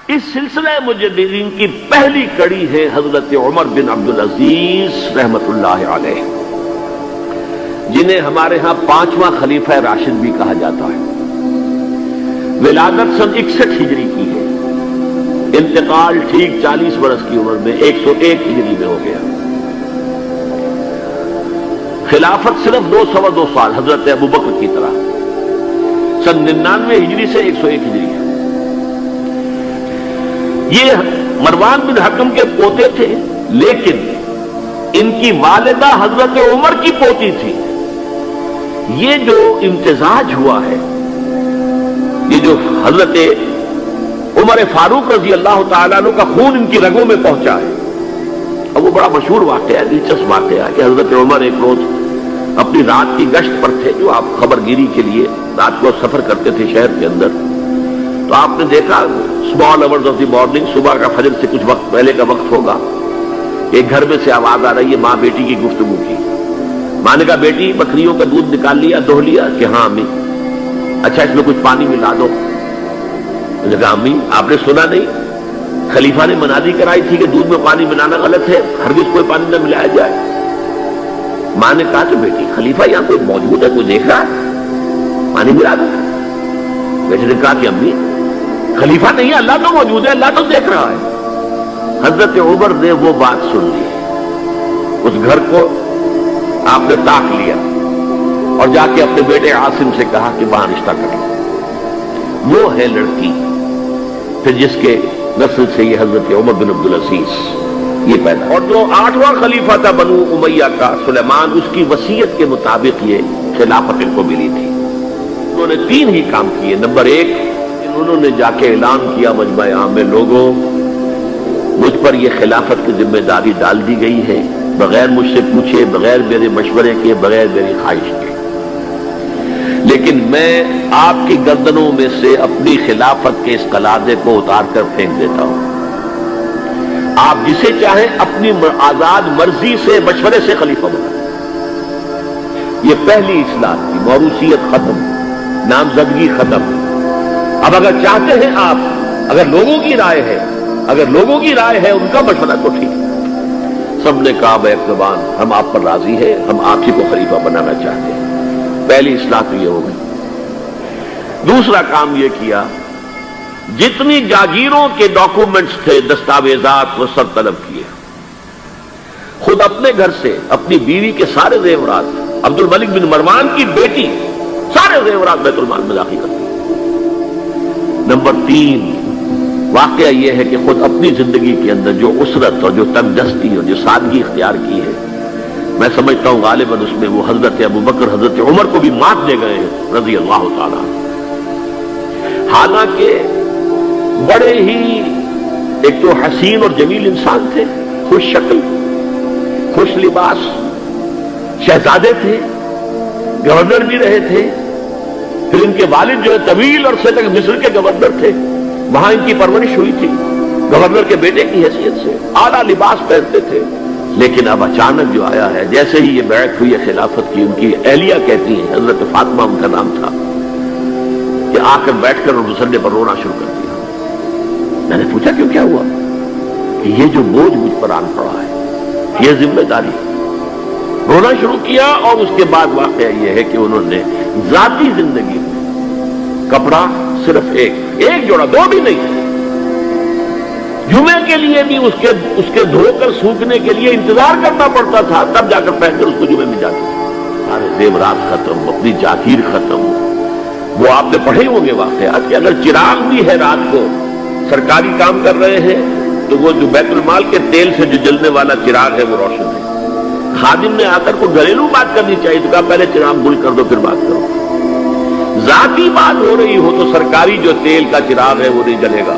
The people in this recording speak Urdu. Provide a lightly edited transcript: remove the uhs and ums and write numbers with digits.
اس سلسلہ مجددین کی پہلی کڑی ہے حضرت عمر بن عبدالعزیز رحمت اللہ علیہ، جنہیں ہمارے ہاں 5واں خلیفہ راشد بھی کہا جاتا ہے۔ ولادت سن 61 ہجری کی ہے، انتقال ٹھیک 40 برس کی عمر میں 101 ہجری میں ہو گیا۔ خلافت صرف 2 سال حضرت ابوبکر کی طرح، سن 99 ہجری سے 101 ہجری ہے۔ یہ مروان بن حکم کے پوتے تھے، لیکن ان کی والدہ حضرت عمر کی پوتی تھی۔ یہ جو امتزاج ہوا ہے، یہ جو حضرت عمر فاروق رضی اللہ تعالیٰ عنہ کا خون ان کی رگوں میں پہنچا ہے، اب وہ بڑا مشہور واقعہ ہے، دلچسپ واقعہ ہے کہ حضرت عمر ایک روز اپنی رات کی گشت پر تھے، جو آپ خبر گیری کے لیے رات کو سفر کرتے تھے شہر کے اندر، تو آپ نے دیکھا small hours of the morning, صبح کا فجر سے کچھ وقت پہلے کا وقت ہوگا، ایک گھر میں سے آواز آ رہی ہے ماں بیٹی کی گفتگو کی۔ ماں نے کہا بیٹی بکریوں کا دودھ نکال لیا، دوہ لیا؟ کہ ہاں امی۔ اچھا اس میں کچھ پانی ملا دو۔ نے کہا امی آپ نے سنا نہیں، خلیفہ نے منادی کرائی تھی کہ دودھ میں پانی ملانا غلط ہے، ہرگز کوئی پانی نہ ملایا جائے۔ ماں نے کہا کہ بیٹی خلیفہ یہاں کوئی موجود ہے، کوئی دیکھ رہا ہے، پانی ملا دو۔ بیٹے نے کہا کہ امی خلیفہ نہیں ہے، اللہ تو موجود ہے، اللہ تو دیکھ رہا ہے۔ حضرت عمر نے وہ بات سن لی، اس گھر کو آپ نے تاک لیا اور جا کے اپنے بیٹے عاصم سے کہا کہ وہاں رشتہ کر لو۔ وہ ہے لڑکی پھر جس کے نسل سے یہ حضرت عمر بن عبدالعزیز یہ پیدا، اور جو 8واں خلیفہ تھا بنو امیہ کا سلیمان، اس کی وصیت کے مطابق یہ خلافت ان کو ملی تھی۔ انہوں نے 3 ہی کام کیے۔ نمبر 1، انہوں نے جا کے اعلان کیا مجمع عام میں، لوگوں مجھ پر یہ خلافت کی ذمہ داری ڈال دی گئی ہے، بغیر مجھ سے پوچھے، بغیر میرے مشورے کے، بغیر میری خواہش کے، لیکن میں آپ کی گردنوں میں سے اپنی خلافت کے اس قلادے کو اتار کر پھینک دیتا ہوں۔ آپ جسے چاہیں اپنی آزاد مرضی سے مشورے سے خلیفہ بنائیں۔ یہ پہلی اصلاح تھی، موروثیت ختم، نامزدگی ختم۔ اب اگر چاہتے ہیں آپ، اگر لوگوں کی رائے ہے ان کا مشورہ تو ٹھیک ہے۔ سب نے کہا بیک زبان ہم آپ پر راضی ہیں، ہم آپ ہی کو خلیفہ بنانا چاہتے ہیں۔ پہلی اصلاح تو یہ ہو گئی۔ دوسرا کام یہ کیا، جتنی جاگیروں کے ڈاکومنٹس تھے، دستاویزات، وہ سب طلب کیے۔ خود اپنے گھر سے اپنی بیوی کے سارے زیورات، عبد الملک بن مروان کی بیٹی سارے زیورات بیت المال میں داخل کرتی۔ نمبر 3، واقعہ یہ ہے کہ خود اپنی زندگی کے اندر جو اسرت اور جو تنگ دستی اور جو سادگی اختیار کی ہے، میں سمجھتا ہوں غالباً اس میں وہ حضرت ابوبکر حضرت عمر کو بھی مات دے گئے ہیں رضی اللہ تعالیٰ۔ حالانکہ بڑے ہی ایک تو حسین اور جمیل انسان تھے، خوش شکل، خوش لباس، شہزادے تھے، گورنر بھی رہے تھے، پھر ان کے والد جو ہے طویل عرصے تک مصر کے گورنر تھے، وہاں ان کی پرورش ہوئی تھی گورنر کے بیٹے کی حیثیت سے، اعلیٰ لباس پہنتے تھے۔ لیکن اب اچانک جو آیا ہے، جیسے ہی یہ بیعت ہوئی ہے خلافت کی، ان کی اہلیہ کہتی ہیں، حضرت فاطمہ ان کا نام تھا، کہ آ کر بیٹھ کر اور مسلے پر رونا شروع کر دیا۔ میں نے پوچھا کیوں، کیا ہوا؟ کہ یہ جو بوجھ مجھ پر آن پڑا ہے، یہ ذمہ داری، رونا شروع کیا۔ اور اس کے بعد واقعہ یہ ہے کہ انہوں نے ذاتی زندگی میں کپڑا صرف ایک جوڑا، 2 بھی نہیں، جمعے کے لیے بھی اس کے دھو کر سوکھنے کے لیے انتظار کرنا پڑتا تھا، تب جا کر پہن کر اس کو جمعے میں جاتے تھے۔ سارے زیورات ختم، اپنی جاگیر ختم۔ وہ آپ نے پڑھے ہوں گے واقعات کہ اگر چراغ بھی ہے رات کو، سرکاری کام کر رہے ہیں، تو وہ جو بیت المال کے تیل سے جو جلنے والا چراغ ہے وہ روشن ہے۔ خادم نے آ کر کوئی گھریلو بات کرنی چاہیے تو کہا پہلے چراغ گل کر دو پھر بات کرو۔ ذاتی بات ہو رہی ہو تو سرکاری جو تیل کا چراغ ہے وہ نہیں جلے گا۔